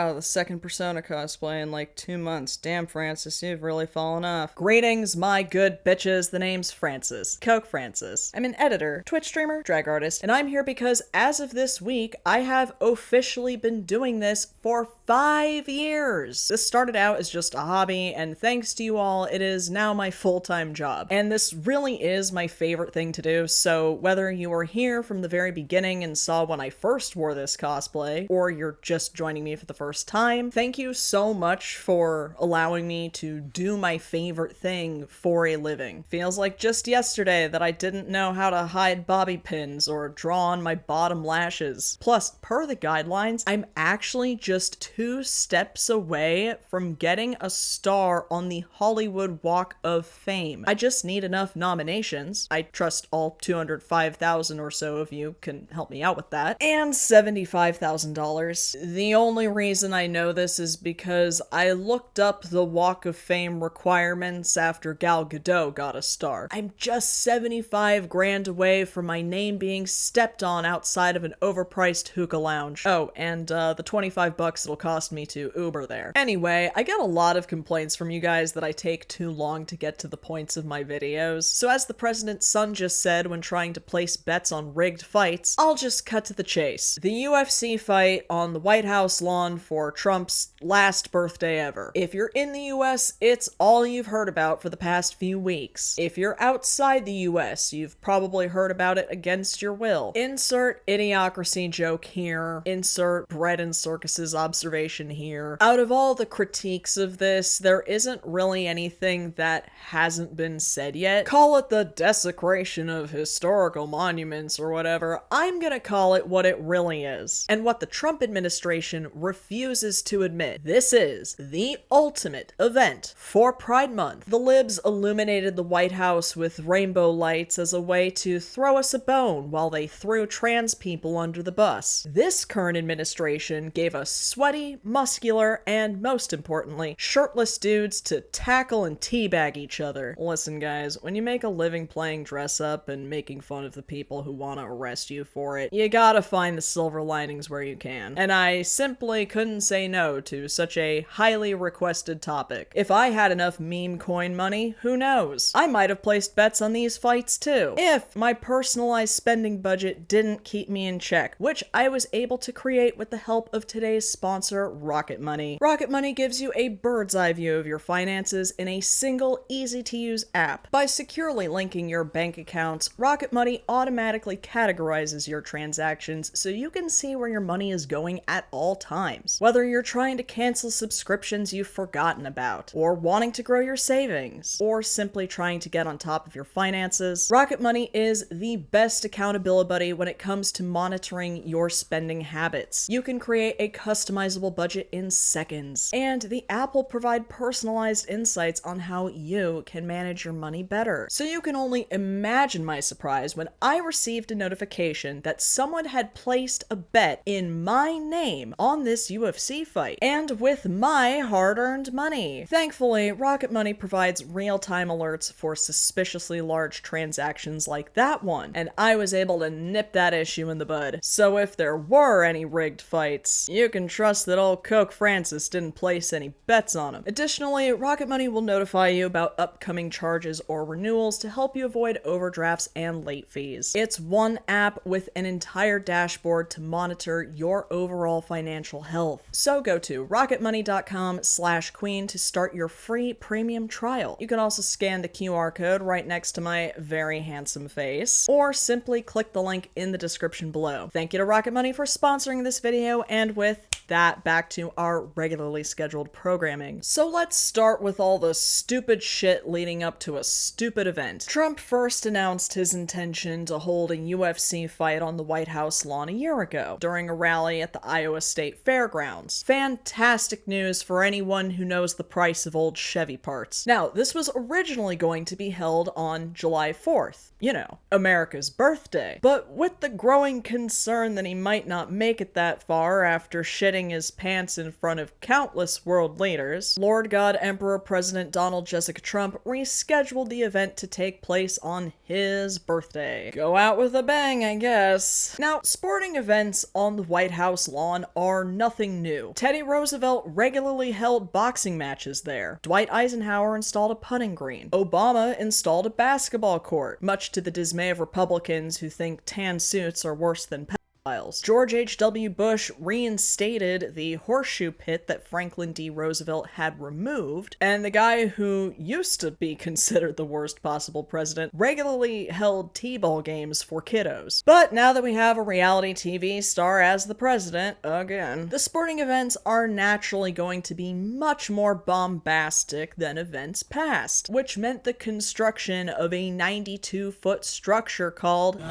wow, the second Persona cosplay in like 2 months. Damn, Francis, you've really fallen off. Greetings, my good bitches. The name's Francis. Coke Francis. I'm an editor, Twitch streamer, drag artist, and I'm here because as of this week, I have officially been doing this for 5 years. This started out as just a hobby, and thanks to you all, it is now my full-time job. And this really is my favorite thing to do, so whether you were here from the very beginning and saw when I first wore this cosplay, or you're just joining me for the first time, thank you so much for allowing me to do my favorite thing for a living. Feels like just yesterday that I didn't know how to hide bobby pins or draw on my bottom lashes. Plus, per the guidelines, I'm actually just 2 steps away from getting a star on the Hollywood Walk of Fame. I just need enough nominations. I trust all 205,000 or so of you can help me out with that. And $75,000. The only reason I know this is because I looked up the Walk of Fame requirements after Gal Gadot got a star. I'm just 75 grand away from my name being stepped on outside of an overpriced hookah lounge. Oh, and the 25 bucks it'll cost me to Uber there. Anyway, I get a lot of complaints from you guys that I take too long to get to the points of my videos. So as the president's son just said when trying to place bets on rigged fights, I'll just cut to the chase. The UFC fight on the White House lawn for Trump's last birthday ever. If you're in the US, it's all you've heard about for the past few weeks. If you're outside the US, you've probably heard about it against your will. Insert idiocracy joke here. Insert bread and circuses observation here. Out of all the critiques of this, there isn't really anything that hasn't been said yet. Call it the desecration of historical monuments or whatever. I'm gonna call it what it really is. And what the Trump administration refuses to admit. This is the ultimate event for Pride Month. The libs illuminated the White House with rainbow lights as a way to throw us a bone while they threw trans people under the bus. This current administration gave us sweaty, muscular, and most importantly, shirtless dudes to tackle and teabag each other. Listen guys, when you make a living playing dress up and making fun of the people who want to arrest you for it, you gotta find the silver linings where you can. And I simply couldn't say no to such a highly requested topic. If I had enough meme coin money, who knows? I might have placed bets on these fights too, if my personalized spending budget didn't keep me in check, which I was able to create with the help of today's sponsor, Rocket Money. Rocket Money gives you a bird's eye view of your finances in a single, easy-to-use app. By securely linking your bank accounts, Rocket Money automatically categorizes your transactions so you can see where your money is going at all times. Whether you're trying to cancel subscriptions you've forgotten about, or wanting to grow your savings, or simply trying to get on top of your finances, Rocket Money is the best accountability buddy when it comes to monitoring your spending habits. You can create a customizable budget in seconds, and the app will provide personalized insights on how you can manage your money better. So you can only imagine my surprise when I received a notification that someone had placed a bet in my name on this UFC fight, and with my hard-earned money. Thankfully, Rocket Money provides real-time alerts for suspiciously large transactions like that one, and I was able to nip that issue in the bud. So if there were any rigged fights, you can trust that old Coke Francis didn't place any bets on them. Additionally, Rocket Money will notify you about upcoming charges or renewals to help you avoid overdrafts and late fees. It's one app with an entire dashboard to monitor your overall financial health. So go to rocketmoney.com/queen to start your free premium trial. You can also scan the QR code right next to my very handsome face, or simply click the link in the description below. Thank you to Rocket Money for sponsoring this video, and with that, back to our regularly scheduled programming. So let's start with all the stupid shit leading up to a stupid event. Trump first announced his intention to hold a UFC fight on the White House lawn a year ago, during a rally at the Iowa State Fairgrounds. Fantastic news for anyone who knows the price of old Chevy parts. Now, this was originally going to be held on July 4th. You know, America's birthday. But with the growing concern that he might not make it that far after shitting his pants in front of countless world leaders, Lord God Emperor President Donald Jessica Trump rescheduled the event to take place on his birthday. Go out with a bang, I guess. Now, sporting events on the White House lawn are nothing nothing new. Teddy Roosevelt regularly held boxing matches there. Dwight Eisenhower installed a putting green. Obama installed a basketball court, much to the dismay of Republicans who think tan suits are worse than pedophiles. George H.W. Bush reinstated the horseshoe pit that Franklin D. Roosevelt had removed, and the guy who used to be considered the worst possible president regularly held t-ball games for kiddos. But now that we have a reality TV star as the president, again, the sporting events are naturally going to be much more bombastic than events past, which meant the construction of a 92-foot structure called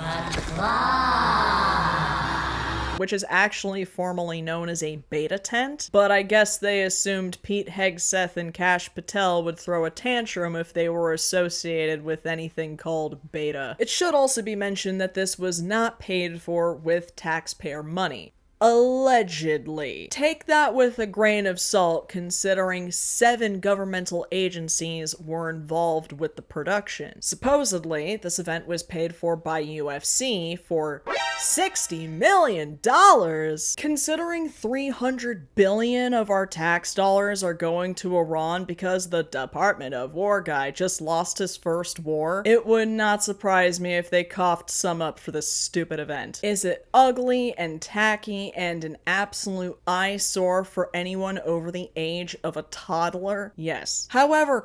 which is actually formally known as a beta tent, but I guess they assumed Pete Hegseth and Kash Patel would throw a tantrum if they were associated with anything called beta. It should also be mentioned that this was not paid for with taxpayer money. Allegedly. Take that with a grain of salt, considering 7 governmental agencies were involved with the production. Supposedly, this event was paid for by UFC for $60 million! Considering $300 billion of our tax dollars are going to Iran because the Department of War guy just lost his first war, it would not surprise me if they coughed some up for this stupid event. Is it ugly and tacky and an absolute eyesore for anyone over the age of a toddler? Yes. However,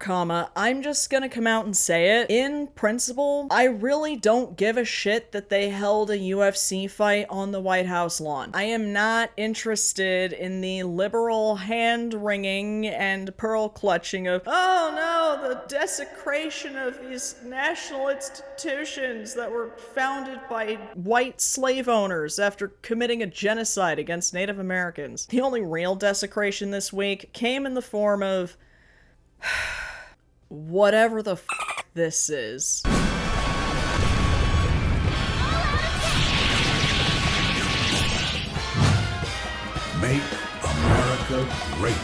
I'm just gonna come out and say it. In principle, I really don't give a shit that they held a UFC fight on the White House lawn. I am not interested in the liberal hand-wringing and pearl-clutching of, oh no, the desecration of these national institutions that were founded by white slave owners after committing a genocide against Native Americans. The only real desecration this week came in the form of whatever the f this is. Make America great.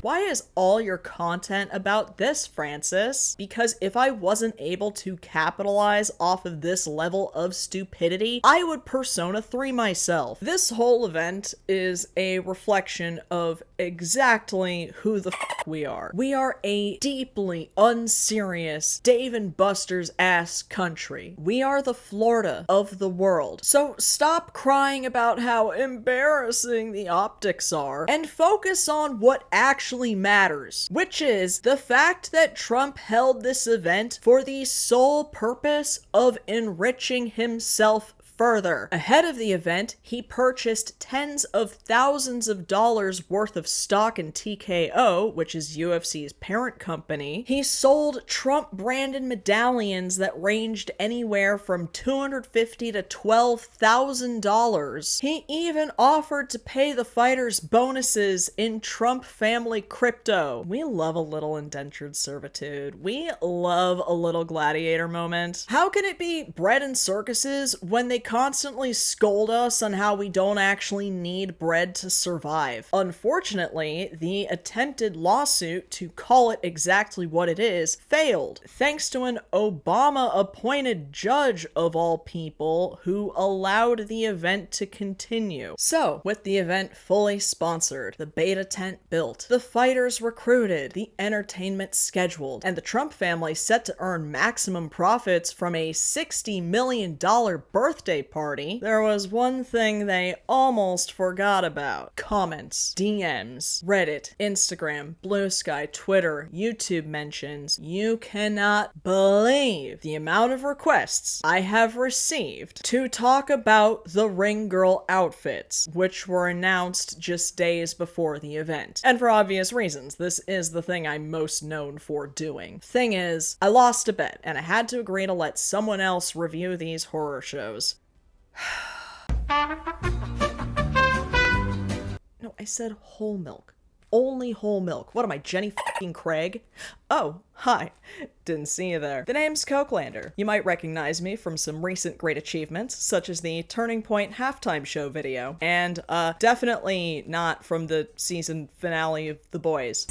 Why is all your content about this, Francis? Because if I wasn't able to capitalize off of this level of stupidity, I would Persona 3 myself. This whole event is a reflection of exactly who the f we are. We are a deeply unserious Dave and Buster's ass country. We are the Florida of the world. So stop crying about how embarrassing the optics are and focus on what actually matters, which is the fact that Trump held this event for the sole purpose of enriching himself further. Ahead of the event, he purchased tens of thousands of dollars worth of stock in TKO, which is UFC's parent company. He sold Trump-branded medallions that ranged anywhere from $250 to $12,000. He even offered to pay the fighters bonuses in Trump family crypto. We love a little indentured servitude. We love a little gladiator moment. How can it be bread and circuses when they constantly scold us on how we don't actually need bread to survive? Unfortunately, the attempted lawsuit to call it exactly what it is failed, thanks to an Obama-appointed judge of all people who allowed the event to continue. So, with the event fully sponsored, the beta tent built, the fighters recruited, the entertainment scheduled, and the Trump family set to earn maximum profits from a $60 million birthday party, there was one thing they almost forgot about. Comments, DMs, Reddit, Instagram, Blue Sky, Twitter, YouTube mentions. You cannot believe the amount of requests I have received to talk about the ring girl outfits, which were announced just days before the event. And for obvious reasons, this is the thing I'm most known for doing. Thing is, I lost a bet, and I had to agree to let someone else review these horror shows. No, I said whole milk. Only whole milk. What am I, Jenny f***ing Craig? Oh, hi. Didn't see you there. The name's Cokelander. You might recognize me from some recent great achievements, such as the Turning Point halftime show video, and definitely not from the season finale of The Boys.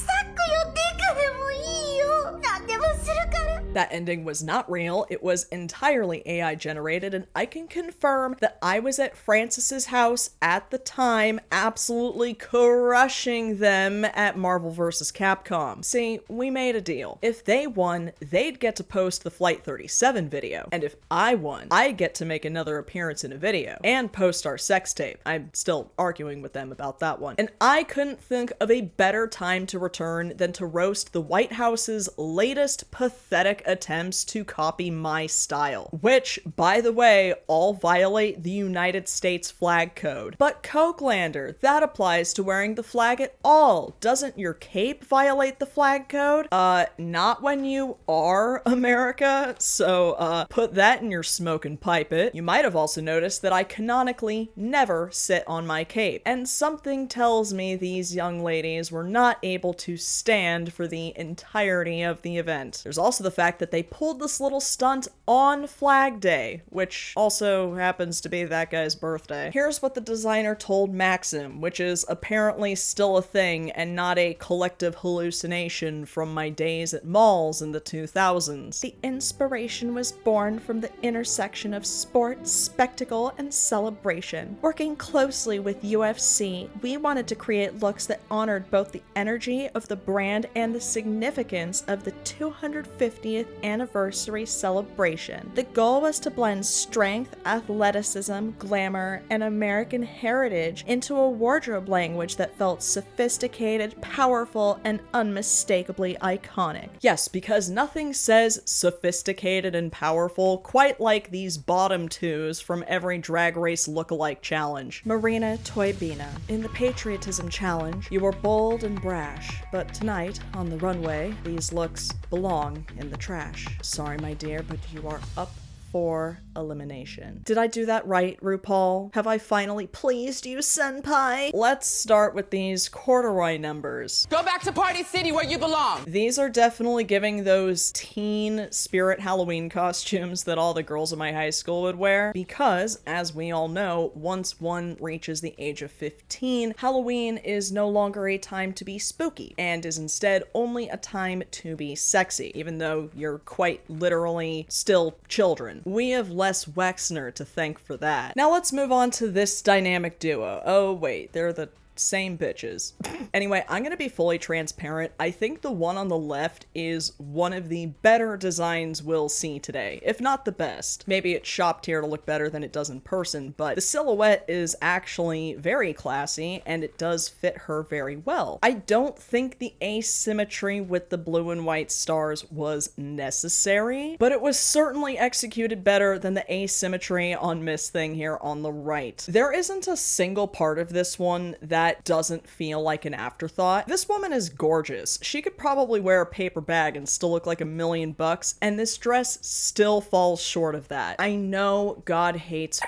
That ending was not real. It was entirely AI generated, and I can confirm that I was at Francis's house at the time, absolutely crushing them at Marvel vs. Capcom. See, we made a deal. If they won, they'd get to post the Flight 37 video, and if I won, I'd get to make another appearance in a video and post our sex tape. I'm still arguing with them about that one. And I couldn't think of a better time to return than to roast the White House's latest pathetic attempts to copy my style, which, by the way, all violate the United States flag code. But Cokelander, that applies to wearing the flag at all. Doesn't your cape violate the flag code? Not when you are America, so put that in your smoke and pipe it. You might have also noticed that I canonically never sit on my cape, and something tells me these young ladies were not able to stand for the entirety of the event. There's also the fact that they pulled this little stunt on Flag Day, which also happens to be that guy's birthday. Here's what the designer told Maxim, which is apparently still a thing and not a collective hallucination from my days at malls in the 2000s. The inspiration was born from the intersection of sport, spectacle, and celebration. Working closely with UFC, we wanted to create looks that honored both the energy of the brand and the significance of the 250th anniversary celebration. The goal was to blend strength, athleticism, glamour, and American heritage into a wardrobe language that felt sophisticated, powerful, and unmistakably iconic. Yes, because nothing says sophisticated and powerful quite like these bottom twos from every Drag Race lookalike challenge. Marina Toybina. In the Patriotism Challenge, you were bold and brash, but tonight, on the runway, these looks belong in the trash. Sorry, my dear, but you are up for elimination. Did I do that right, RuPaul? Have I finally pleased you, senpai? Let's start with these corduroy numbers. Go back to Party City where you belong. These are definitely giving those teen spirit Halloween costumes that all the girls in my high school would wear, because, as we all know, once one reaches the age of 15, Halloween is no longer a time to be spooky, and is instead only a time to be sexy, even though you're quite literally still children. We have Les Wexner to thank for that. Now let's move on to this dynamic duo. Oh wait, they're the same bitches. Anyway, I'm gonna be fully transparent. I think the one on the left is one of the better designs we'll see today, if not the best. Maybe it's shopped here to look better than it does in person, but the silhouette is actually very classy and it does fit her very well. I don't think the asymmetry with the blue and white stars was necessary, but it was certainly executed better than the asymmetry on Miss Thing here on the right. There isn't a single part of this one that doesn't feel like an afterthought. This woman is gorgeous. She could probably wear a paper bag and still look like $1,000,000, and this dress still falls short of that. I know God hates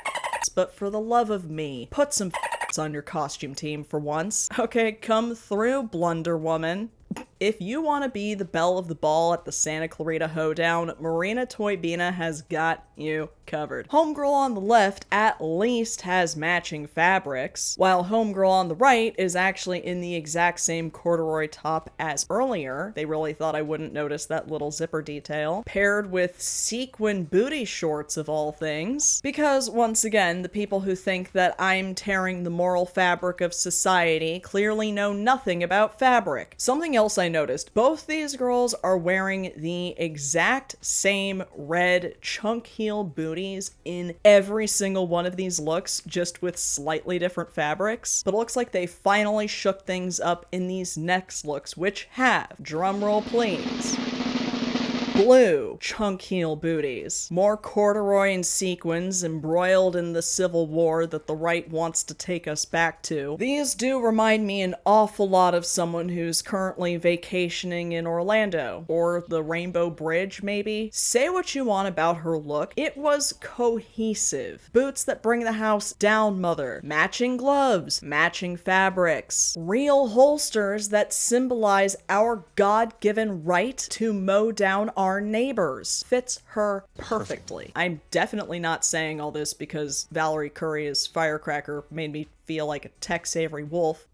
but for the love of me, put some on your costume team for once. Okay, come through, Blunder Woman. If you want to be the belle of the ball at the Santa Clarita Hoedown, Marina Toybina has got you covered. Homegirl on the left at least has matching fabrics, while Homegirl on the right is actually in the exact same corduroy top as earlier. They really thought I wouldn't notice that little zipper detail, paired with sequin booty shorts of all things. Because, once again, the people who think that I'm tearing the moral fabric of society clearly know nothing about fabric. Something else I noticed, both these girls are wearing the exact same red chunk heel booties in every single one of these looks, just with slightly different fabrics. But it looks like they finally shook things up in these next looks, which have, drumroll please, blue chunk heel booties, more corduroy and sequins embroiled in the Civil War that the right wants to take us back to. These do remind me an awful lot of someone who's currently vacationing in Orlando, or the Rainbow Bridge maybe. Say what you want about her look, it was cohesive. Boots that bring the house down, mother. Matching gloves, matching fabrics, real holsters that symbolize our God-given right to mow down our neighbors. Fits her perfectly. I'm definitely not saying all this because Valerie Curry's firecracker made me feel like a Tex Avery Wolf.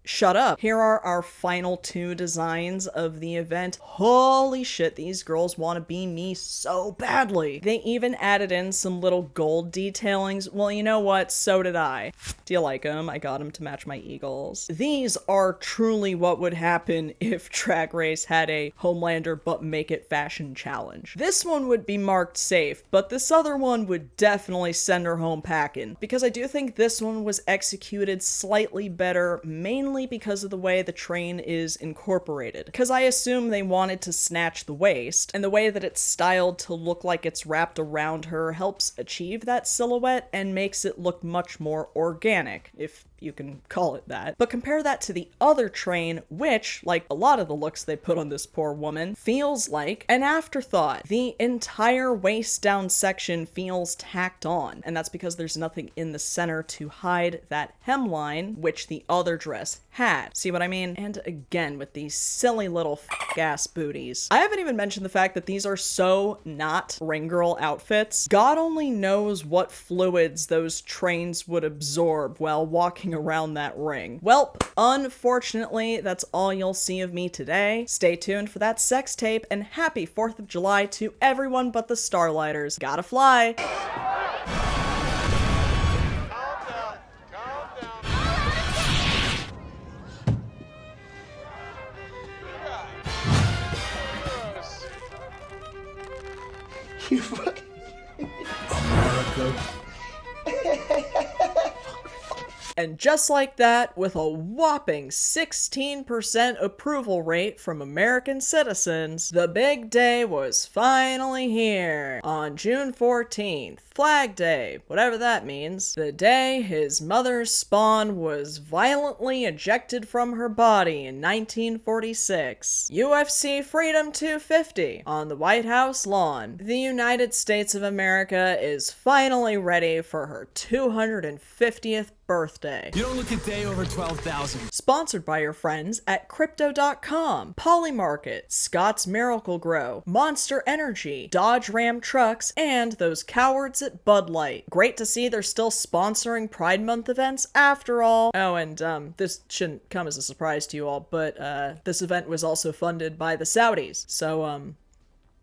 shut up. Here are our final 2 designs of the event. Holy shit, these girls want to be me so badly. They even added in some little gold detailings. Well, you know what? So did I. Do you like them? I got them to match my Eagles. These are truly what would happen if Drag Race had a Homelander but make it fashion challenge. This one would be marked safe, but this other one would definitely send her home packing, because I do think this one was executed slightly better, mainly because of the way the train is incorporated. Because I assume they wanted to snatch the waist, and the way that it's styled to look like it's wrapped around her helps achieve that silhouette and makes it look much more organic, if you can call it that. But compare that to the other train, which, like a lot of the looks they put on this poor woman, feels like an afterthought. The entire waist down section feels tacked on, and that's because there's nothing in the center to hide that hemline, which the other dress had. See what I mean? And again, with these silly little ass booties. I haven't even mentioned the fact that these are so not ring girl outfits. God only knows what fluids those trains would absorb while walking around that ring. Well, unfortunately, that's all you'll see of me today. Stay tuned for that sex tape, and happy 4th of July to everyone but the Starlighters. Gotta fly! You fucking America. And just like that, with a whopping 16% approval rate from American citizens, the big day was finally here. On June 14th, Flag Day, whatever that means, the day his mother's spawn was violently ejected from her body in 1946. UFC Freedom 250 on the White House lawn. The United States of America is finally ready for her 250th birthday. You don't look a day over 12,000. Sponsored by your friends at Crypto.com, Polymarket, Scott's Miracle Grow, Monster Energy, Dodge Ram Trucks, and those cowards at Bud Light. Great to see they're still sponsoring Pride Month events after all. Oh, and this shouldn't come as a surprise to you all, but this event was also funded by the Saudis. So,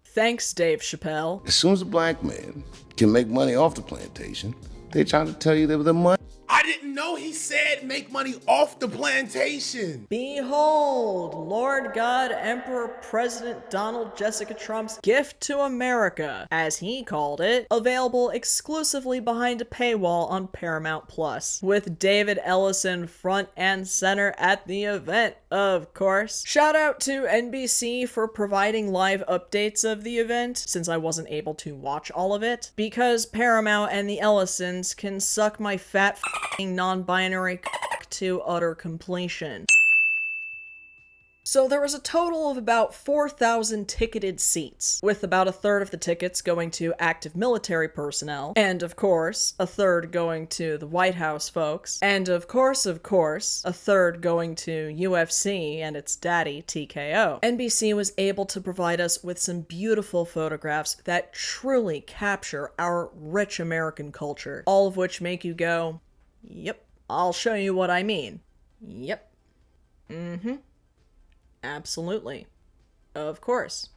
thanks, Dave Chappelle. As soon as a black man can make money off the plantation, they trying to tell you they were the money. I didn't know he said make money off the plantation. Behold, Lord God, Emperor President Donald Jessica Trump's gift to America, as he called it, available exclusively behind a paywall on Paramount Plus, with David Ellison front and center at the event, of course. Shout out to NBC for providing live updates of the event, since I wasn't able to watch all of it, because Paramount and the Ellisons can suck my fat non-binary to utter completion. So there was a total of about 4,000 ticketed seats, with about a third of the tickets going to active military personnel, and of course, a third going to the White House folks, and of course, a third going to UFC and its daddy, TKO. NBC was able to provide us with some beautiful photographs that truly capture our rich American culture, all of which make you go, yep, I'll show you what I mean. Yep. Absolutely. Of course.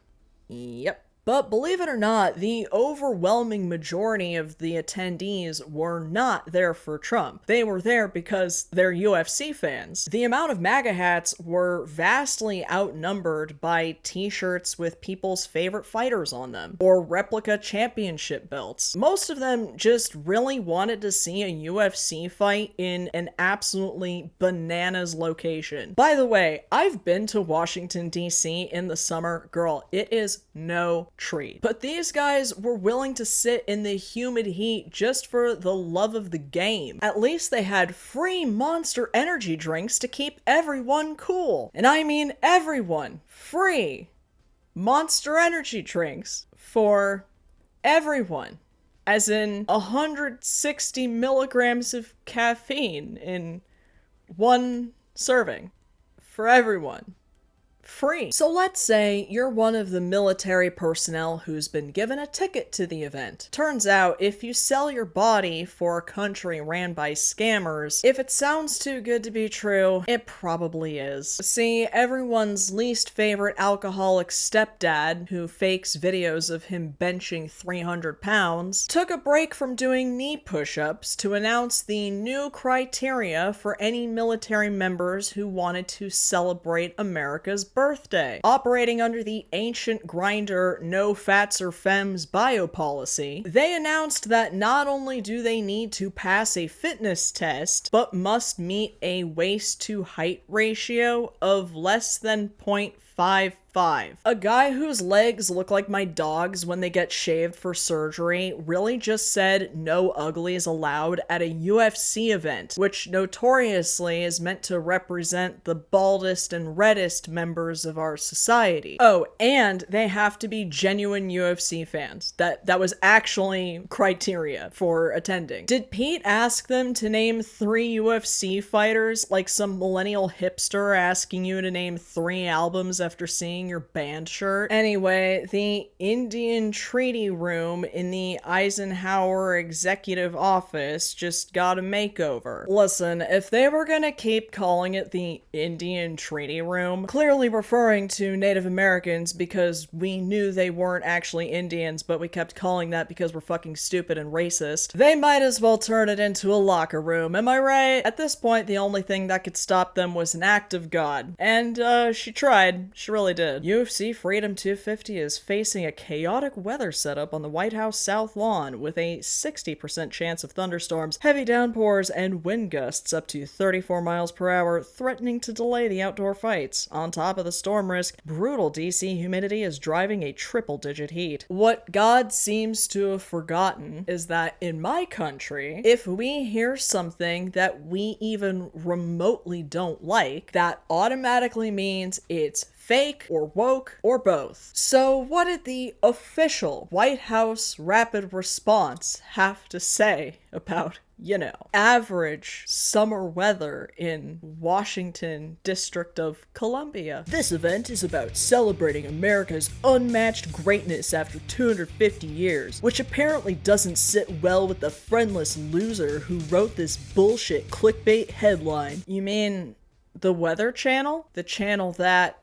Yep. But believe it or not, the overwhelming majority of the attendees were not there for Trump. They were there because they're UFC fans. The amount of MAGA hats were vastly outnumbered by t-shirts with people's favorite fighters on them, or replica championship belts. Most of them just really wanted to see a UFC fight in an absolutely bananas location. By the way, I've been to Washington, D.C. in the summer. Girl, it is no treat. But these guys were willing to sit in the humid heat just for the love of the game. At least they had free Monster Energy drinks to keep everyone cool. And I mean everyone. Free Monster Energy drinks for everyone. As in 160 milligrams of caffeine in one serving. For everyone. free. So let's say you're one of the military personnel who's been given a ticket to the event. Turns out, if you sell your body for a country ran by scammers, if it sounds too good to be true, it probably is. See, everyone's least favorite alcoholic stepdad, who fakes videos of him benching 300 pounds, took a break from doing knee push-ups to announce the new criteria for any military members who wanted to celebrate America's birthday. Operating under the ancient grinder no fats or femmes bio policy, they announced that not only do they need to pass a fitness test, but must meet a waist to height ratio of less than 0.55. A guy whose legs look like my dog's when they get shaved for surgery really just said no uglies allowed at a UFC event, which notoriously is meant to represent the baldest and reddest members of our society. Oh, and they have to be genuine UFC fans. That was actually criteria for attending. Did Pete ask them to name 3 UFC fighters like some millennial hipster asking you to name 3 albums after seeing your band shirt? Anyway, the Indian Treaty Room in the Eisenhower Executive Office just got a makeover. Listen, if they were gonna keep calling it the Indian Treaty Room, clearly referring to Native Americans because we knew they weren't actually Indians, but we kept calling that because we're fucking stupid and racist, they might as well turn it into a locker room, am I right? At this point, the only thing that could stop them was an act of God. And, she tried. She really did. UFC Freedom 250 is facing a chaotic weather setup on the White House South Lawn with a 60% chance of thunderstorms, heavy downpours, and wind gusts up to 34 miles per hour, threatening to delay the outdoor fights. On top of the storm risk, brutal DC humidity is driving a triple-digit heat. What God seems to have forgotten is that in my country, if we hear something that we even remotely don't like, that automatically means it's fake or woke or both. So what did the official White House rapid response have to say about, average summer weather in Washington, District of Columbia? This event is about celebrating America's unmatched greatness after 250 years, which apparently doesn't sit well with the friendless loser who wrote this bullshit clickbait headline. You mean the Weather Channel? The channel that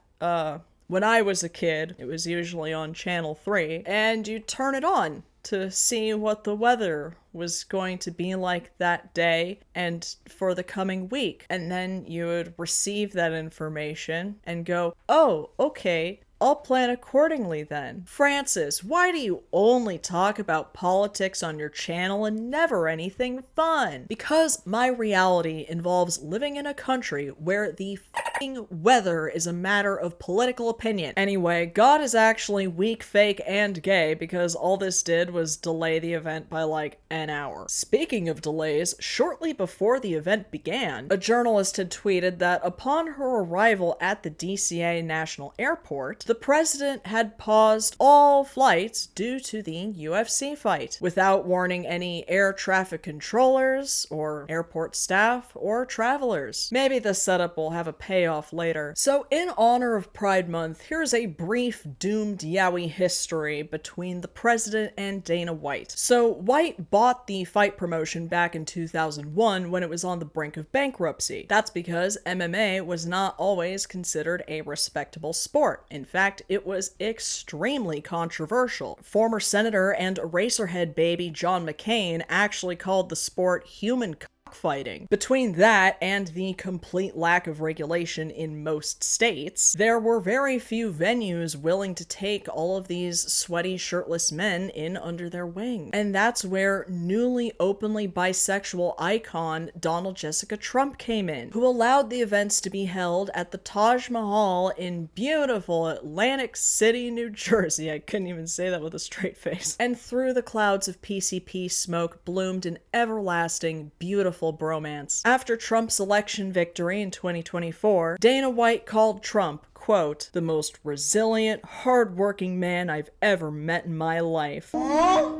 when I was a kid, it was usually on Channel 3, and you turn it on to see what the weather was going to be like that day and for the coming week. And then you would receive that information and go, oh, okay, I'll plan accordingly then. Francis, why do you only talk about politics on your channel and never anything fun? Because my reality involves living in a country where the f***ing weather is a matter of political opinion. Anyway, God is actually weak, fake, and gay because all this did was delay the event by like an hour. Speaking of delays, shortly before the event began, a journalist had tweeted that upon her arrival at the DCA National Airport, the president had paused all flights due to the UFC fight, without warning any air traffic controllers, or airport staff, or travelers. Maybe the setup will have a payoff later. So in honor of Pride Month, here's a brief doomed Yowie history between the president and Dana White. So White bought the fight promotion back in 2001 when it was on the brink of bankruptcy. That's because MMA was not always considered a respectable sport. In fact, it was extremely controversial. Former Senator and Eraserhead baby John McCain actually called the sport human cockfighting. Between that and the complete lack of regulation in most states, there were very few venues willing to take all of these sweaty, shirtless men in under their wing. And that's where newly openly bisexual icon Donald Jessica Trump came in, who allowed the events to be held at the Taj Mahal in beautiful Atlantic City, New Jersey. I couldn't even say that with a straight face. And through the clouds of PCP smoke bloomed an everlasting, beautiful bromance. After Trump's election victory in 2024, Dana White called Trump, quote, the most resilient, hard-working man I've ever met in my life. So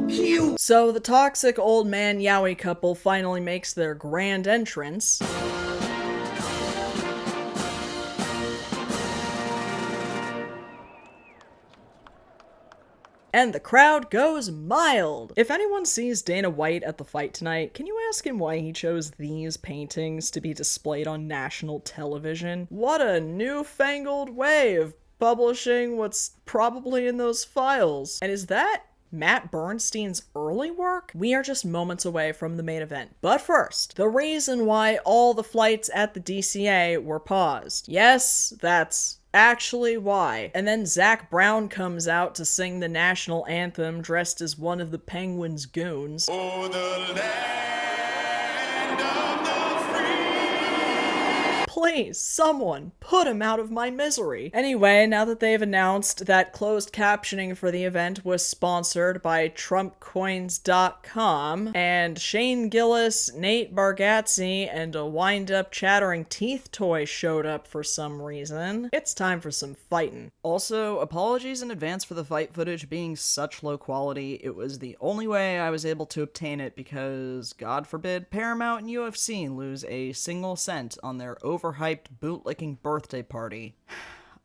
cute! So the toxic old man Yowie couple finally makes their grand entrance. And the crowd goes mild. If anyone sees Dana White at the fight tonight, can you ask him why he chose these paintings to be displayed on national television? What a newfangled way of publishing what's probably in those files. And is that Matt Bernstein's early work? We are just moments away from the main event. But first, the reason why all the flights at the DCA were paused. Yes, that's actually why. And then Zach Brown comes out to sing the national anthem dressed as one of the Penguins' goons. Oh, the land of the Please, someone, put him out of my misery. Anyway, now that they've announced that closed captioning for the event was sponsored by TrumpCoins.com, and Shane Gillis, Nate Bargatze, and a wind-up chattering teeth toy showed up for some reason, it's time for some fighting. Also, apologies in advance for the fight footage being such low quality. It was the only way I was able to obtain it because, God forbid, Paramount and UFC lose a single cent on their overhyped bootlicking birthday party.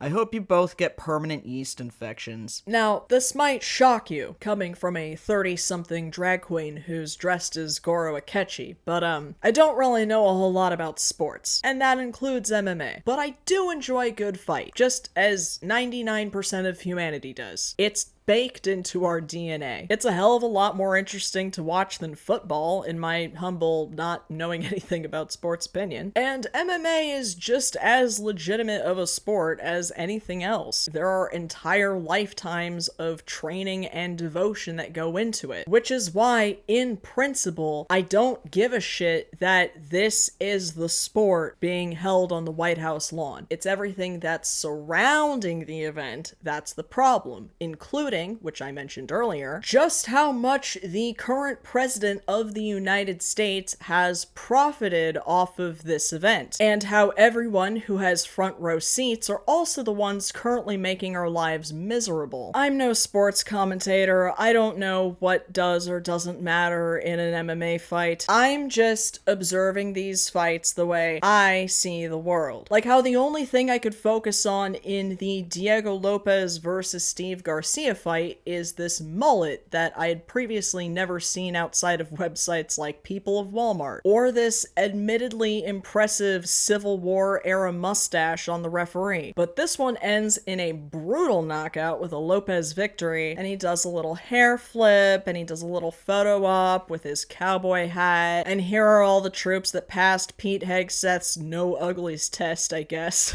I hope you both get permanent yeast infections. Now, this might shock you, coming from a 30-something drag queen who's dressed as Goro Akechi, but I don't really know a whole lot about sports, and that includes MMA. But I do enjoy a good fight, just as 99% of humanity does. It's baked into our DNA. It's a hell of a lot more interesting to watch than football, in my humble, not knowing anything about sports opinion. And MMA is just as legitimate of a sport as anything else. There are entire lifetimes of training and devotion that go into it, which is why, in principle, I don't give a shit that this is the sport being held on the White House lawn. It's everything that's surrounding the event that's the problem, including, which I mentioned earlier, just how much the current president of the United States has profited off of this event, and how everyone who has front row seats are also the ones currently making our lives miserable. I'm no sports commentator. I don't know what does or doesn't matter in an MMA fight. I'm just observing these fights the way I see the world. Like how the only thing I could focus on in the Diego Lopez versus Steve Garcia fight is this mullet that I had previously never seen outside of websites like People of Walmart, or this admittedly impressive Civil War era mustache on the referee. But this one ends in a brutal knockout with a Lopez victory, and he does a little hair flip, and he does a little photo op with his cowboy hat, and here are all the troops that passed Pete Hegseth's no uglies test, I guess.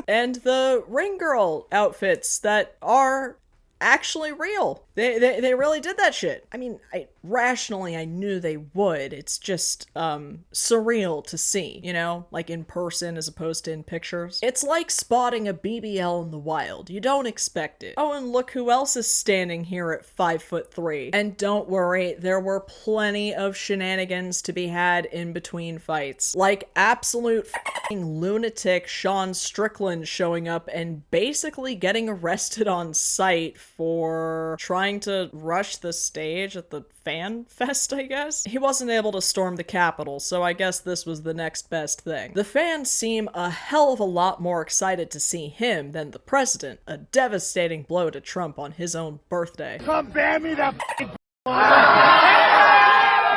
And the ring girl outfits that are actually real. They really did that shit. I mean, rationally I knew they would. It's just surreal to see, you know, like in person as opposed to in pictures. It's like spotting a BBL in the wild. You don't expect it. Oh, and look who else is standing here at 5'3". And don't worry, there were plenty of shenanigans to be had in between fights. Like absolute f***ing lunatic Sean Strickland showing up and basically getting arrested on sight for trying to rush the stage at the fan fest, I guess? He wasn't able to storm the Capitol, so I guess this was the next best thing. The fans seem a hell of a lot more excited to see him than the president, a devastating blow to Trump on his own birthday. Come bear me that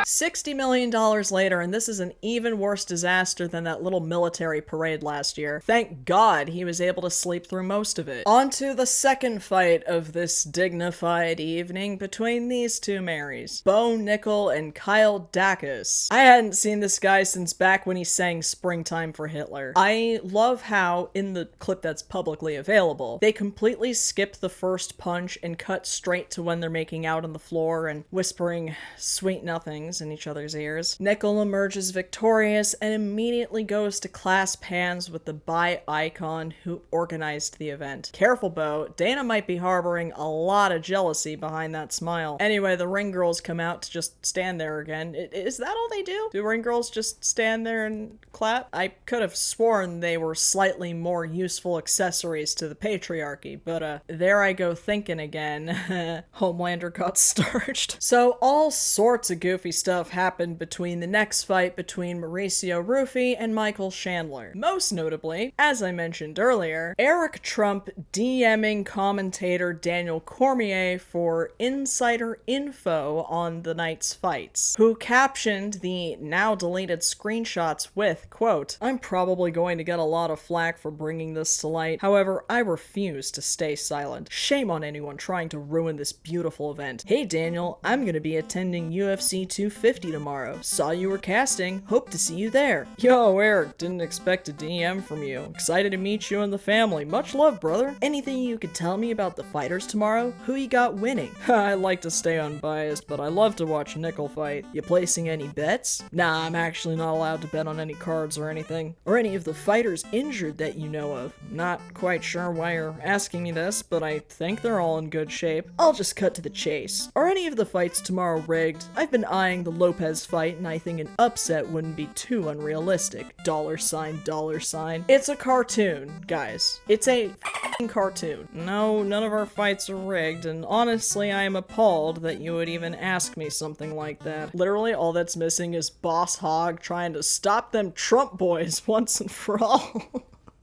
$60 million later, and this is an even worse disaster than that little military parade last year. Thank God he was able to sleep through most of it. On to the second fight of this dignified evening between these two Marys, Bo Nickel and Kyle Dacus. I hadn't seen this guy since back when he sang Springtime for Hitler. I love how, in the clip that's publicly available, they completely skip the first punch and cut straight to when they're making out on the floor and whispering sweet nothings in each other's ears. Nickel emerges victorious and immediately goes to clasp hands with the bi icon who organized the event. Careful, Bo. Dana might be harboring a lot of jealousy behind that smile. Anyway, the ring girls come out to just stand there again. Is that all they do? Do ring girls just stand there and clap? I could have sworn they were slightly more useful accessories to the patriarchy, but there I go thinking again. Homelander got starched. So all sorts of goofy stuff happened between the next fight between Mauricio Rufy and Michael Chandler. Most notably, as I mentioned earlier, Eric Trump DMing commentator Daniel Cormier for insider info on the night's fights, who captioned the now deleted screenshots with, quote, "I'm probably going to get a lot of flack for bringing this to light. However, I refuse to stay silent. Shame on anyone trying to ruin this beautiful event. Hey Daniel, I'm gonna be attending UFC 250 tomorrow. Saw you were casting. Hope to see you there. Yo, Eric, didn't expect a DM from you. Excited to meet you and the family. Much love, brother. Anything you could tell me about the fighters tomorrow? Who you got winning?" I like to stay unbiased, but I love to watch Nickel fight. You placing any bets? Nah, I'm actually not allowed to bet on any cards or anything. Or any of the fighters injured that you know of. Not quite sure why you're asking me this, but I think they're all in good shape. I'll just cut to the chase. Are any of the fights tomorrow rigged? I've been eyeing the Lopez fight, and I think an upset wouldn't be too unrealistic. $. It's a cartoon, guys. It's a f***ing cartoon. No, none of our fights are rigged, and honestly, I am appalled that you would even ask me something like that. Literally, all that's missing is Boss Hogg trying to stop them Trump boys once and for all.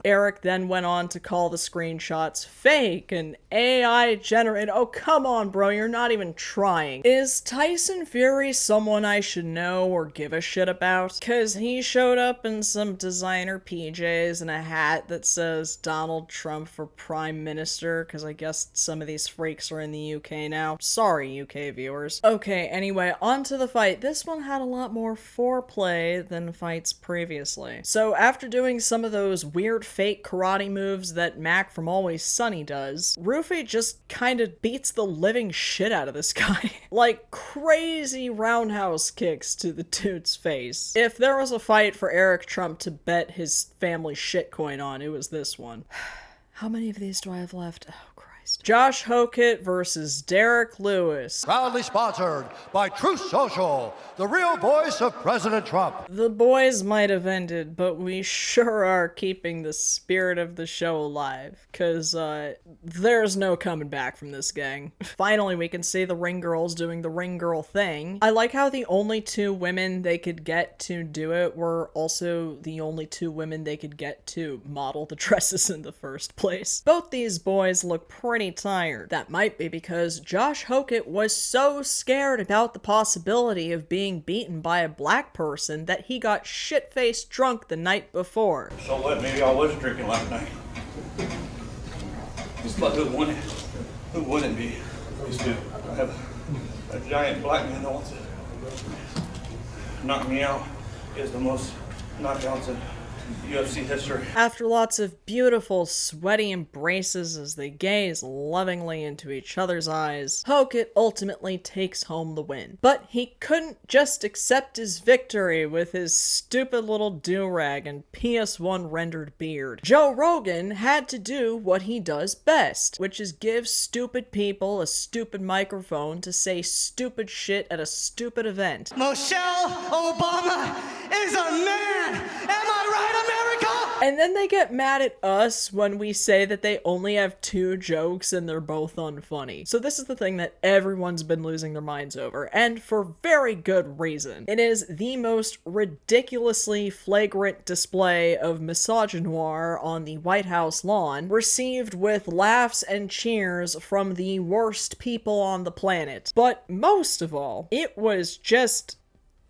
Eric then went on to call the screenshots fake and AI generated. Oh, come on, bro, you're not even trying. Is Tyson Fury someone I should know or give a shit about? Cause he showed up in some designer PJs and a hat that says Donald Trump for Prime Minister, cause I guess some of these freaks are in the UK now. Sorry, UK viewers. Okay, anyway, on to the fight. This one had a lot more foreplay than fights previously. So after doing some of those weird fake karate moves that Mac from Always Sunny does, Rufy just kind of beats the living shit out of this guy. Like crazy roundhouse kicks to the dude's face. If there was a fight for Eric Trump to bet his family shitcoin on, it was this one. How many of these do I have left? Oh, Christ. Josh Hokett versus Derek Lewis. Proudly sponsored by Truth Social, the real voice of President Trump. The boys might have ended, but we sure are keeping the spirit of the show alive, cause there's no coming back from this gang. Finally, we can see the ring girls doing the ring girl thing. I like how the only two women they could get to do it were also the only two women they could get to model the dresses in the first place. Both these boys look pretty tired. That might be because Josh Hokett was so scared about the possibility of being beaten by a black person that he got shit-faced drunk the night before. So what? Maybe I was drinking last night. But who wouldn't? Who wouldn't be? I have a giant black man that wants to knock me out. He has the most knockouts in UFC history. After lots of beautiful, sweaty embraces as they gaze lovingly into each other's eyes, Hokett ultimately takes home the win. But he couldn't just accept his victory with his stupid little do-rag and PS1 rendered beard. Joe Rogan had to do what he does best, which is give stupid people a stupid microphone to say stupid shit at a stupid event. Michelle Obama is a man! Am I right, America? And then they get mad at us when we say that they only have 2 jokes and they're both unfunny. So this is the thing that everyone's been losing their minds over, and for very good reason. It is the most ridiculously flagrant display of misogynoir on the White House lawn, received with laughs and cheers from the worst people on the planet. But most of all, it was just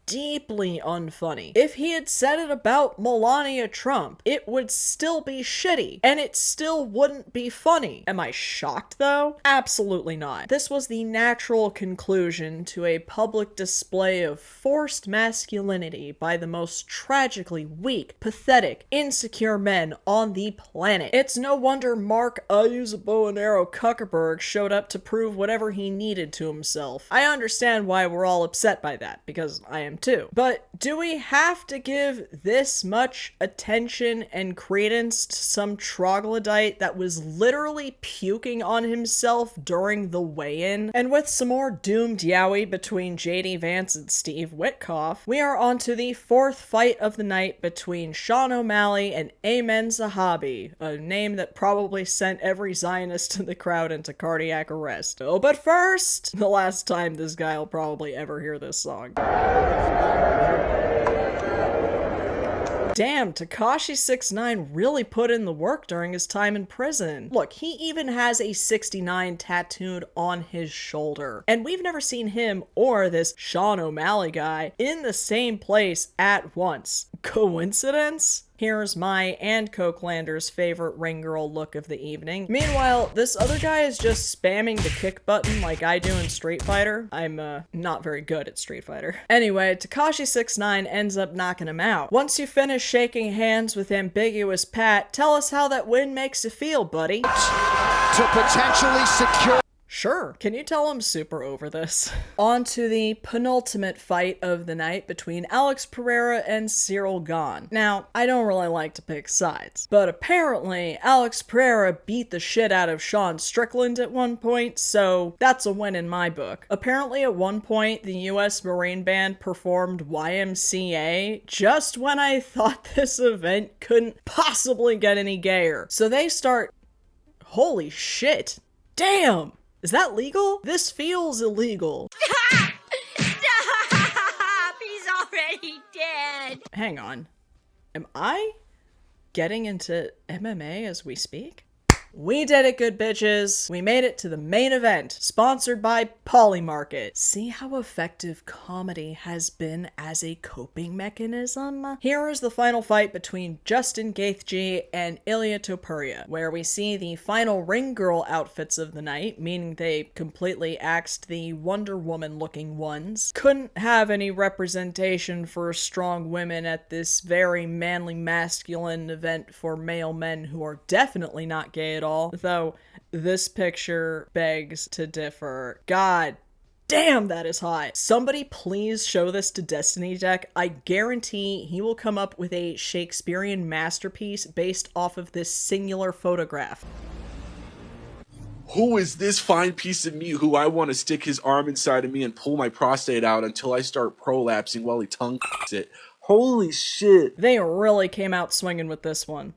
deeply unfunny. If he had said it about Melania Trump, it would still be shitty, and it still wouldn't be funny. Am I shocked, though? Absolutely not. This was the natural conclusion to a public display of forced masculinity by the most tragically weak, pathetic, insecure men on the planet. It's no wonder Mark I use a bow and arrow Zuckerberg showed up to prove whatever he needed to himself. I understand why we're all upset by that, because I am too. But do we have to give this much attention and credence to some troglodyte that was literally puking on himself during the weigh-in? And with some more doomed yowie between JD Vance and Steve Witkoff, we are on to the fourth fight of the night between Sean O'Malley and Amen Zahabi, a name that probably sent every Zionist in the crowd into cardiac arrest. Oh, but first, the last time this guy will probably ever hear this song. Damn, Tekashi 6ix9ine really put in the work during his time in prison. Look, he even has a 69 tattooed on his shoulder. And we've never seen him or this Sean O'Malley guy in the same place at once. Coincidence? Here's my and Cokelander's favorite ring girl look of the evening. Meanwhile, this other guy is just spamming the kick button like I do in Street Fighter. I'm not very good at Street Fighter. Anyway, Tekashi 6ix9ine ends up knocking him out. Once you finish shaking hands with ambiguous Pat, tell us how that win makes you feel, buddy. To potentially secure... Sure. Can you tell I'm super over this? On to the penultimate fight of the night between Alex Pereira and Cyril Gane. Now, I don't really like to pick sides, but apparently Alex Pereira beat the shit out of Sean Strickland at one point, so that's a win in my book. Apparently at one point, the US Marine Band performed YMCA just when I thought this event couldn't possibly get any gayer. So they start... Holy shit. Damn! Is that legal? This feels illegal. Stop! Stop! He's already dead. Hang on. Am I getting into MMA as we speak? We did it, good bitches. We made it to the main event, sponsored by Polymarket. See how effective comedy has been as a coping mechanism? Here is the final fight between Justin Gaethje and Ilia Topuria, where we see the final ring girl outfits of the night, meaning they completely axed the Wonder Woman looking ones. Couldn't have any representation for strong women at this very manly masculine event for male men who are definitely not gay at all, though this picture begs to differ. God damn, that is hot. Somebody please show this to Destiny Deck. I guarantee he will come up with a Shakespearean masterpiece based off of this singular photograph. Who is this fine piece of meat who I want to stick his arm inside of me and pull my prostate out until I start prolapsing while he tongue it? Holy shit. They really came out swinging with this one.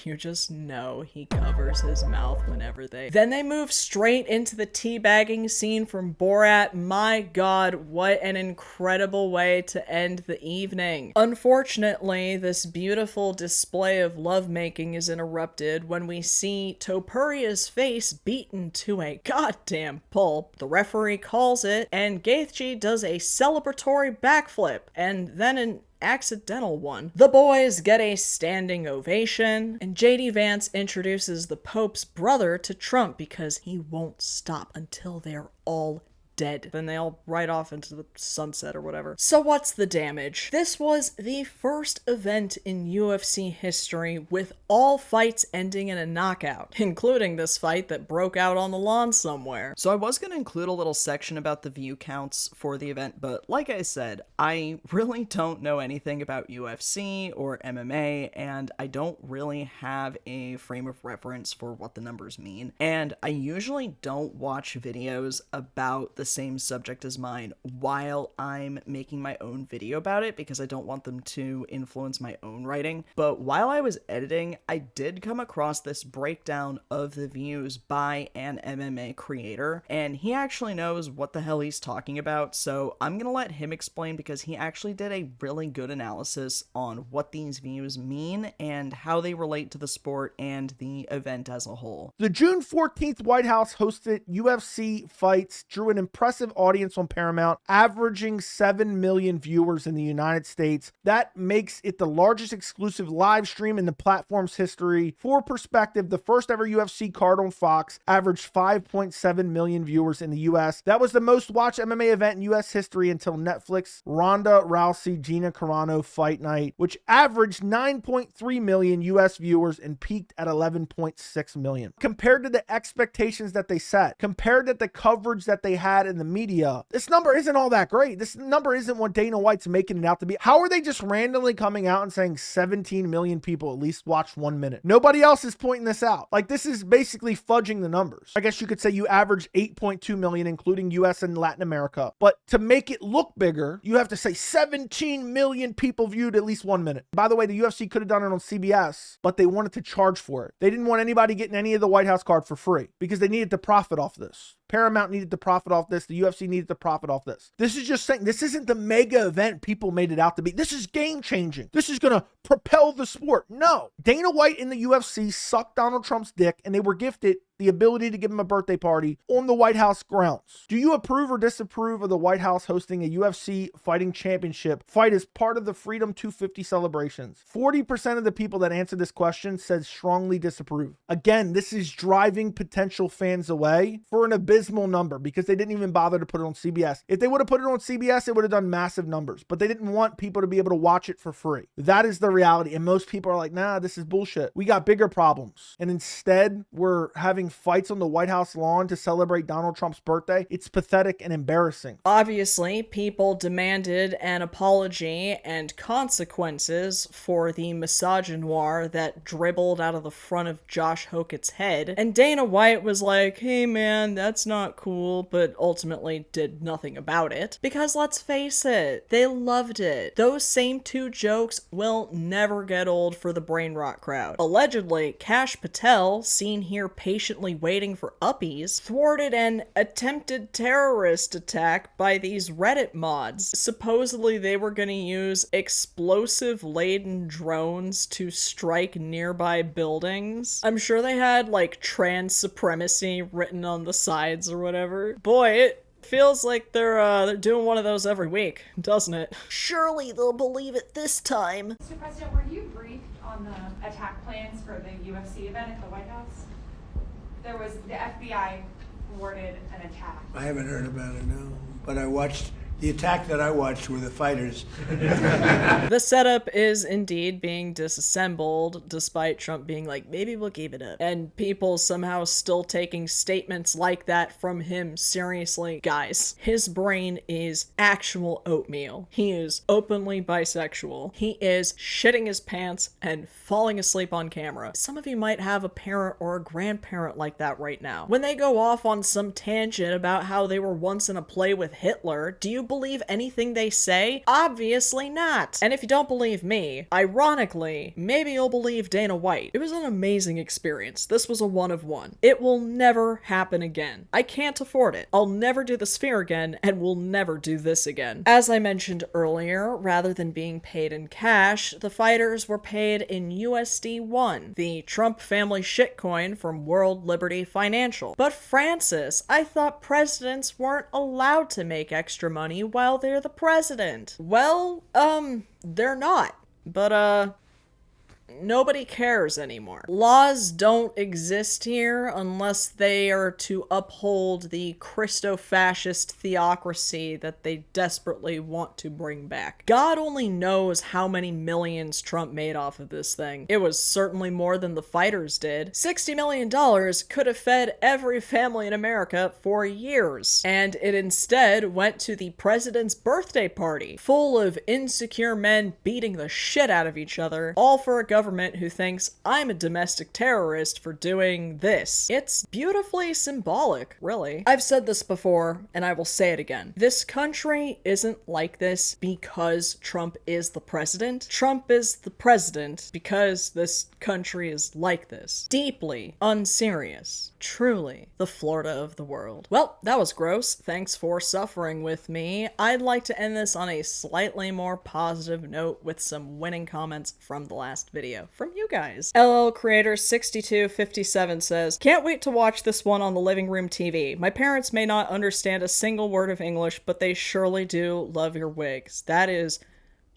You just know he covers his mouth whenever they... Then they move straight into the teabagging scene from Borat. My god, what an incredible way to end the evening. Unfortunately, this beautiful display of lovemaking is interrupted when we see Topuria's face beaten to a goddamn pulp. The referee calls it, and Gaethje does a celebratory backflip, and then an accidental one. The boys get a standing ovation, and JD Vance introduces the Pope's brother to Trump because he won't stop until they're all dead. Then they all ride off into the sunset or whatever. So what's the damage? This was the first event in UFC history with all fights ending in a knockout, including this fight that broke out on the lawn somewhere. So I was going to include a little section about the view counts for the event, but like I said, I really don't know anything about UFC or MMA, and I don't really have a frame of reference for what the numbers mean. And I usually don't watch videos about the same subject as mine while I'm making my own video about it because I don't want them to influence my own writing. But while I was editing, I did come across this breakdown of the views by an MMA creator, and he actually knows what the hell he's talking about, so I'm gonna let him explain because he actually did a really good analysis on what these views mean and how they relate to the sport and the event as a whole. The June 14th White House hosted UFC Fights, drew an impressive audience on Paramount, averaging 7 million viewers in the United States. That makes it the largest exclusive live stream in the platform's history. For perspective, the first ever UFC card on Fox averaged 5.7 million viewers in the US. That was the most watched MMA event in US history until Netflix Ronda Rousey Gina Carano Fight Night, which averaged 9.3 million US viewers and peaked at 11.6 million. Compared to the expectations that they set, compared to the coverage that they had that in the media, this number isn't all that great. This number isn't what Dana White's making it out to be. How are they just randomly coming out and saying 17 million people at least watched 1 minute? Nobody else is pointing this out. Like, this is basically fudging the numbers. I guess you could say you average 8.2 million, including US and Latin America. But to make it look bigger, you have to say 17 million people viewed at least 1 minute. By the way, the UFC could have done it on CBS, but they wanted to charge for it. They didn't want anybody getting any of the White House card for free because they needed to profit off this. Paramount needed to profit off this. The UFC needed to profit off this. This is just saying, this isn't the mega event people made it out to be. This is game changing. This is going to propel the sport. No. Dana White and the UFC sucked Donald Trump's dick, and they were gifted the ability to give him a birthday party on the White House grounds. Do you approve or disapprove of the White House hosting a UFC Fighting Championship fight as part of the Freedom 250 celebrations? 40% of the people that answered this question said strongly disapprove. Again, this is driving potential fans away for an abysmal number because they didn't even bother to put it on CBS. If they would have put it on CBS, it would have done massive numbers, but they didn't want people to be able to watch it for free. That is the reality. And most people are like, nah, this is bullshit. We got bigger problems. And instead, we're having fights on the White House lawn to celebrate Donald Trump's birthday. It's pathetic and embarrassing. Obviously, people demanded an apology and consequences for the misogynoir that dribbled out of the front of Josh Hokett's head. And Dana White was like, hey man, that's not cool, but ultimately did nothing about it. Because let's face it, they loved it. Those same two jokes will never get old for the brain rot crowd. Allegedly, Kash Patel, seen here patiently waiting for uppies, thwarted an attempted terrorist attack by these Reddit mods. Supposedly they were going to use explosive-laden drones to strike nearby buildings. I'm sure they had like trans supremacy written on the sides or whatever. Boy, it feels like they're doing one of those every week, doesn't it? Surely they'll believe it this time. Mr. President, were you briefed on the attack plans for the UFC event at the White House? There was, the FBI thwarted an attack. I haven't heard about it, no. But I watched, the attack that I watched were the fighters. The setup is indeed being disassembled, despite Trump being like, maybe we'll keep it up. And people somehow still taking statements like that from him seriously. Guys, his brain is actual oatmeal. He is openly bisexual. He is shitting his pants and falling asleep on camera. Some of you might have a parent or a grandparent like that right now. When they go off on some tangent about how they were once in a play with Hitler, do you believe anything they say? Obviously not. And if you don't believe me, ironically, maybe you'll believe Dana White. It was an amazing experience. This was a one of one. It will never happen again. I can't afford it. I'll never do the Sphere again, and we'll never do this again. As I mentioned earlier, rather than being paid in cash, the fighters were paid in USD1, the Trump family shitcoin from World Liberty Financial. But Francis, I thought presidents weren't allowed to make extra money while they're the president. Well, they're not. But, nobody cares anymore. Laws don't exist here unless they are to uphold the Christo-fascist theocracy that they desperately want to bring back. God only knows how many millions Trump made off of this thing. It was certainly more than the fighters did. $60 million could have fed every family in America for years. And it instead went to the president's birthday party, full of insecure men beating the shit out of each other, all for a government who thinks I'm a domestic terrorist for doing this. It's beautifully symbolic, really. I've said this before, and I will say it again. This country isn't like this because Trump is the president. Trump is the president because this country is like this. Deeply unserious. Truly the Florida of the world. Well, that was gross. Thanks for suffering with me. I'd like to end this on a slightly more positive note with some winning comments from the last video from you guys. LL Creator 6257 says, can't wait to watch this one on the living room TV. My parents may not understand a single word of English, but they surely do love your wigs. That is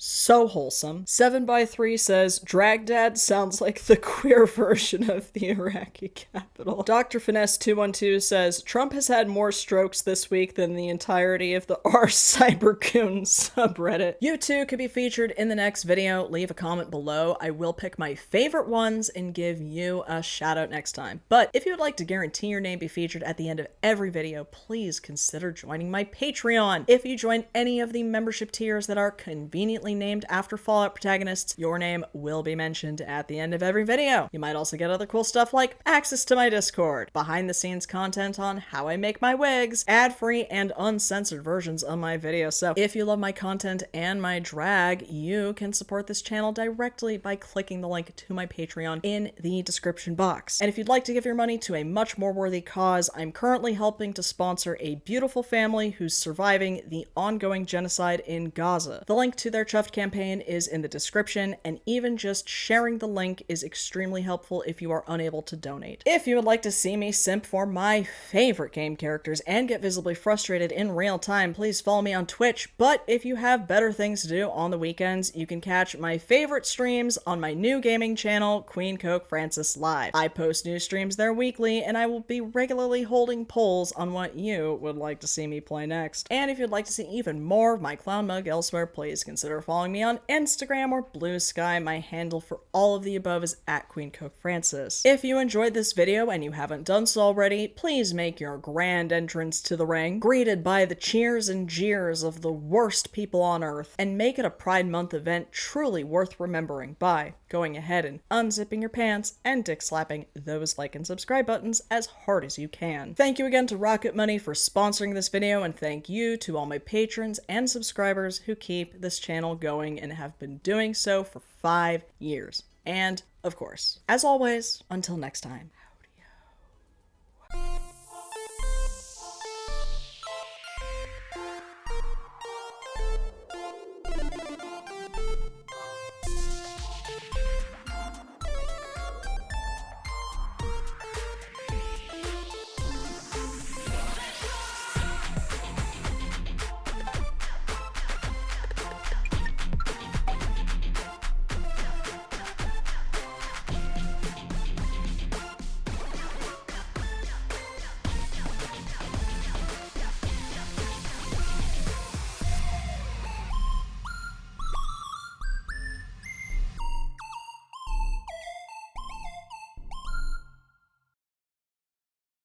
So wholesome. 7x3 says, Drag Dad sounds like the queer version of the Iraqi capital. Dr. Finesse 212 says, Trump has had more strokes this week than the entirety of the R Cybercoon subreddit. You too could be featured in the next video. Leave a comment below. I will pick my favorite ones and give you a shout out next time. But if you would like to guarantee your name be featured at the end of every video, please consider joining my Patreon. If you join any of the membership tiers that are conveniently named after Fallout protagonists, your name will be mentioned at the end of every video. You might also get other cool stuff like access to my Discord, behind the scenes content on how I make my wigs, ad-free and uncensored versions of my videos. So if you love my content and my drag, you can support this channel directly by clicking the link to my Patreon in the description box. And if you'd like to give your money to a much more worthy cause, I'm currently helping to sponsor a beautiful family who's surviving the ongoing genocide in Gaza. The link to their Chuffed campaign is in the description, and even just sharing the link is extremely helpful if you are unable to donate. If you would like to see me simp for my favorite game characters and get visibly frustrated in real time, please follow me on Twitch. But if you have better things to do on the weekends, you can catch my favorite streams on my new gaming channel, Queen Coke Francis Live. I post new streams there weekly, and I will be regularly holding polls on what you would like to see me play next. And if you'd like to see even more of my clown mug elsewhere, please consider following me on Instagram or Blue Sky. My handle for all of the above is @QueenCokeFrancis. If you enjoyed this video and you haven't done so already, please make your grand entrance to the ring, greeted by the cheers and jeers of the worst people on earth, and make it a Pride Month event truly worth remembering by going ahead and unzipping your pants and dick slapping those like and subscribe buttons as hard as you can. Thank you again to Rocket Money for sponsoring this video, and thank you to all my patrons and subscribers who keep this channel going and have been doing so for 5 years. And, of course, as always, until next time,